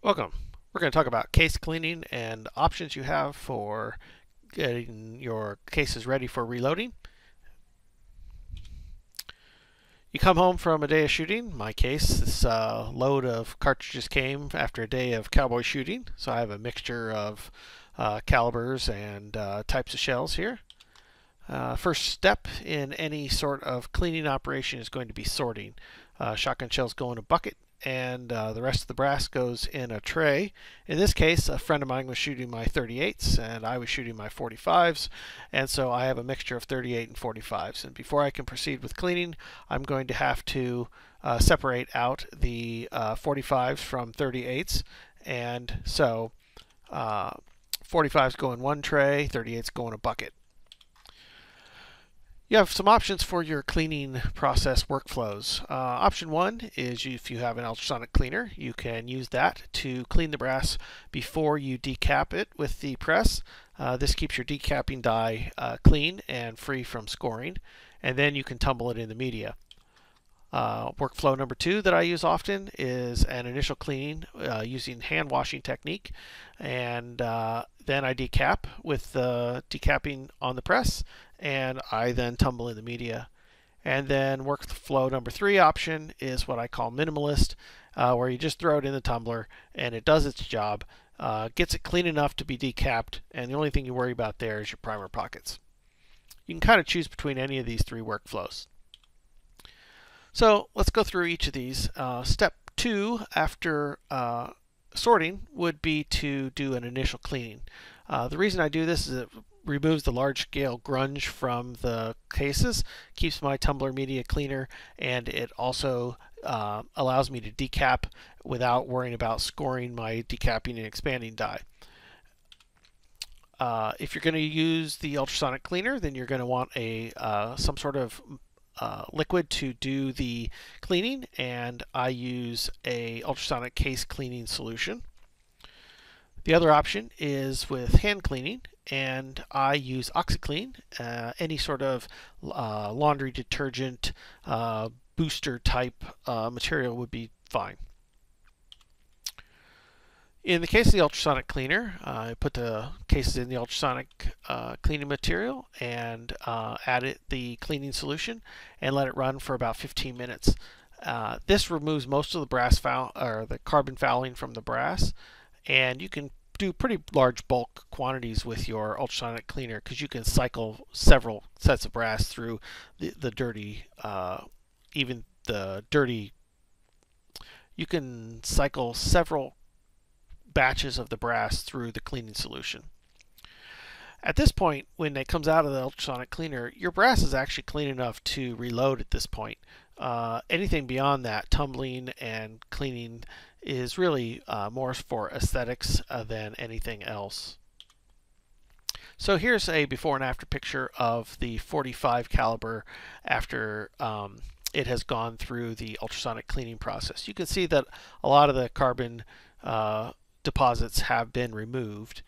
Welcome. We're going to talk about case cleaning and options you have for getting your cases ready for reloading. You come home from a day of shooting. In my case, this load of cartridges came after a day of cowboy shooting, so I have a mixture of calibers and types of shells here. First step in any sort of cleaning operation is going to be sorting. Shotgun shells go in a bucket, and the rest of the brass goes in a tray. In this case, a friend of mine was shooting my 38s and I was shooting my 45s, and so I have a mixture of 38 and 45s. And before I can proceed with cleaning, I'm going to have to separate out the 45s from 38s, and so 45s go in one tray, 38s go in a bucket. You have some options for your cleaning process workflows. Option one is if you have an ultrasonic cleaner, you can use that to clean the brass before you decap it with the press. This keeps your decapping die clean and free from scoring, and then you can tumble it in the media. Workflow number two that I use often is an initial cleaning using hand washing technique, and then I decap with the decapping on the press, and I then tumble in the media. And then workflow number three option is what I call minimalist, where you just throw it in the tumbler and it does its job, gets it clean enough to be decapped, and the only thing you worry about there is your primer pockets. You can kind of choose between any of these three workflows. So let's go through each of these. Step two after sorting would be to do an initial cleaning. The reason I do this is it removes the large scale grunge from the cases, keeps my tumbler media cleaner, and it also allows me to decap without worrying about scoring my decapping and expanding die. If you're going to use the ultrasonic cleaner, then you're going to want some sort of liquid to do the cleaning, and I use a ultrasonic case cleaning solution. The other option is with hand cleaning, and I use OxiClean. Any sort of laundry detergent booster type material would be fine. In the case of the ultrasonic cleaner, I put the cases in the ultrasonic cleaning material and add the cleaning solution and let it run for about 15 minutes. This removes most of the brass or the carbon fouling from the brass, and you can do pretty large bulk quantities with your ultrasonic cleaner because you can cycle several sets of brass through the dirty, even the dirty. You can cycle several batches of the brass through the cleaning solution. At this point, when it comes out of the ultrasonic cleaner, your brass is actually clean enough to reload at this point. Anything beyond that, tumbling and cleaning, is really more for aesthetics than anything else. So here's a before and after picture of the 45 caliber after it has gone through the ultrasonic cleaning process. You can see that a lot of the carbon deposits have been removed.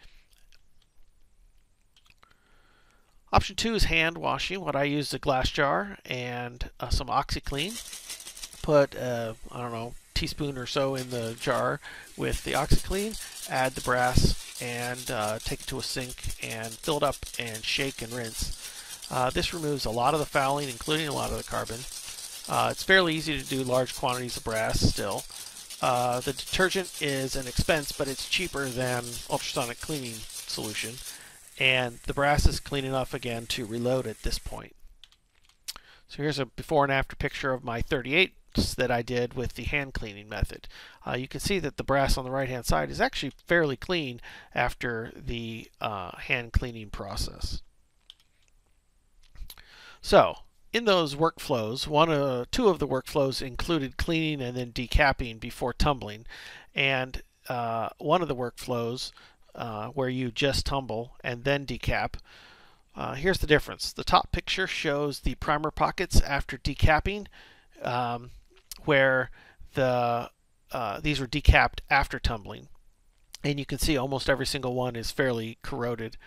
Option two is hand washing. What I use is a glass jar and some OxiClean. Put I don't know, teaspoon or so in the jar with the OxiClean. Add the brass and take it to a sink and fill it up and shake and rinse. This removes a lot of the fouling, including a lot of the carbon. It's fairly easy to do large quantities of brass still. The detergent is an expense, but it's cheaper than ultrasonic cleaning solution, and the brass is clean enough again to reload at this point. So here's a before and after picture of my 38s that I did with the hand cleaning method. You can see that the brass on the right hand side is actually fairly clean after the hand cleaning process. So in those workflows, two of the workflows included cleaning and then decapping before tumbling, and one of the workflows where you just tumble and then decap. Here's the difference. The top picture shows the primer pockets after decapping, where these were decapped after tumbling, and you can see almost every single one is fairly corroded.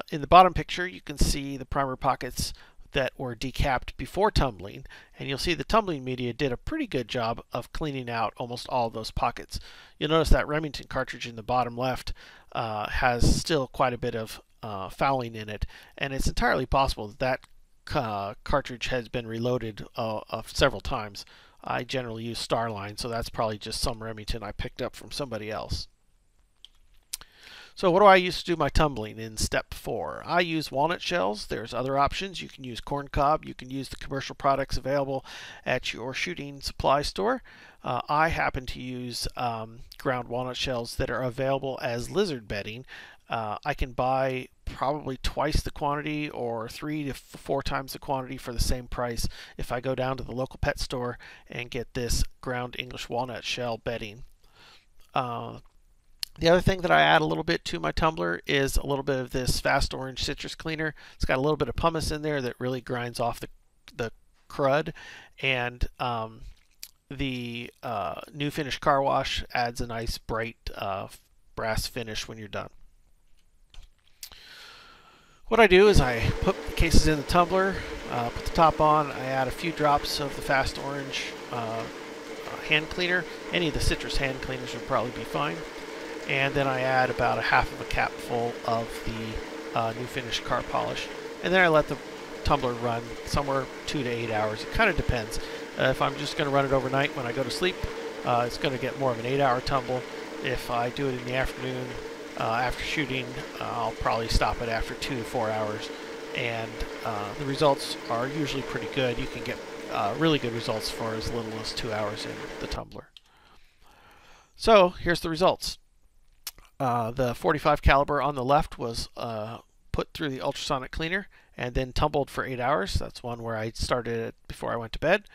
In the bottom picture, you can see the primer pockets that were decapped before tumbling, and you'll see the tumbling media did a pretty good job of cleaning out almost all of those pockets. You'll notice that Remington cartridge in the bottom left has still quite a bit of fouling in it, and it's entirely possible that cartridge has been reloaded several times. I generally use Starline, so that's probably just some Remington I picked up from somebody else. So what do I use to do my tumbling in step 4? I use walnut shells. There's other options. You can use corn cob. You can use the commercial products available at your shooting supply store. I happen to use ground walnut shells that are available as lizard bedding. I can buy probably twice the quantity or 3 to 4 times the quantity for the same price if I go down to the local pet store and get this ground English walnut shell bedding. The other thing that I add a little bit to my tumbler is a little bit of this Fast Orange citrus cleaner. It's got a little bit of pumice in there that really grinds off the crud, and the New Finish car wash adds a nice bright brass finish when you're done. What I do is I put the cases in the tumbler, put the top on, I add a few drops of the Fast Orange hand cleaner. Any of the citrus hand cleaners would probably be fine. And then I add about a half of a capful of the New Finish car polish. And then I let the tumbler run somewhere 2 to 8 hours. It kind of depends. If I'm just going to run it overnight when I go to sleep, it's going to get more of an 8-hour tumble. If I do it in the afternoon after shooting, I'll probably stop it after 2 to 4 hours. And the results are usually pretty good. You can get really good results for as little as 2 hours in the tumbler. So here's the results. The .45 caliber on the left was put through the ultrasonic cleaner and then tumbled for 8 hours. That's one where I started it before I went to bed.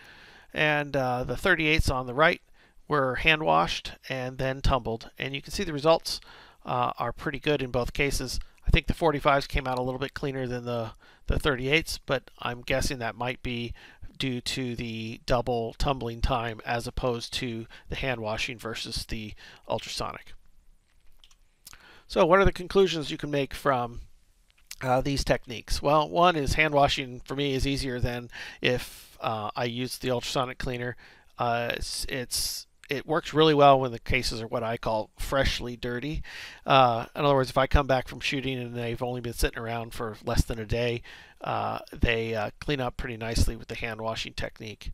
And the .38s on the right were hand washed and then tumbled. And you can see the results are pretty good in both cases. I think the .45s came out a little bit cleaner than the .38s, but I'm guessing that might be due to the double tumbling time as opposed to the hand washing versus the ultrasonic. So what are the conclusions you can make from these techniques? Well, one is hand washing for me is easier than if I use the ultrasonic cleaner. It works really well when the cases are what I call freshly dirty. In other words, if I come back from shooting and they've only been sitting around for less than a day, they clean up pretty nicely with the hand washing technique.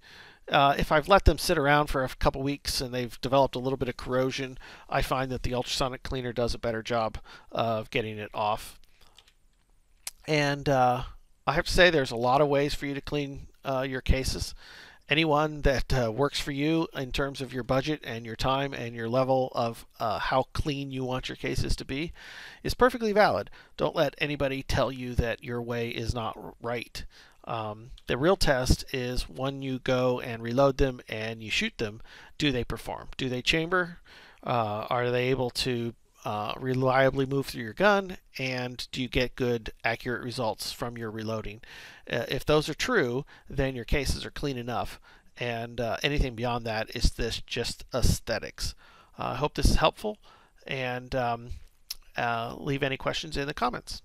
If I've let them sit around for a couple weeks and they've developed a little bit of corrosion, I find that the ultrasonic cleaner does a better job of getting it off. And I have to say there's a lot of ways for you to clean your cases. Anyone that works for you in terms of your budget and your time and your level of how clean you want your cases to be is perfectly valid. Don't let anybody tell you that your way is not right. The real test is when you go and reload them and you shoot them, do they perform? Do they chamber? Are they able to reliably move through your gun? And do you get good, accurate results from your reloading? If those are true, then your cases are clean enough. And anything beyond that is just aesthetics. I hope this is helpful, and leave any questions in the comments.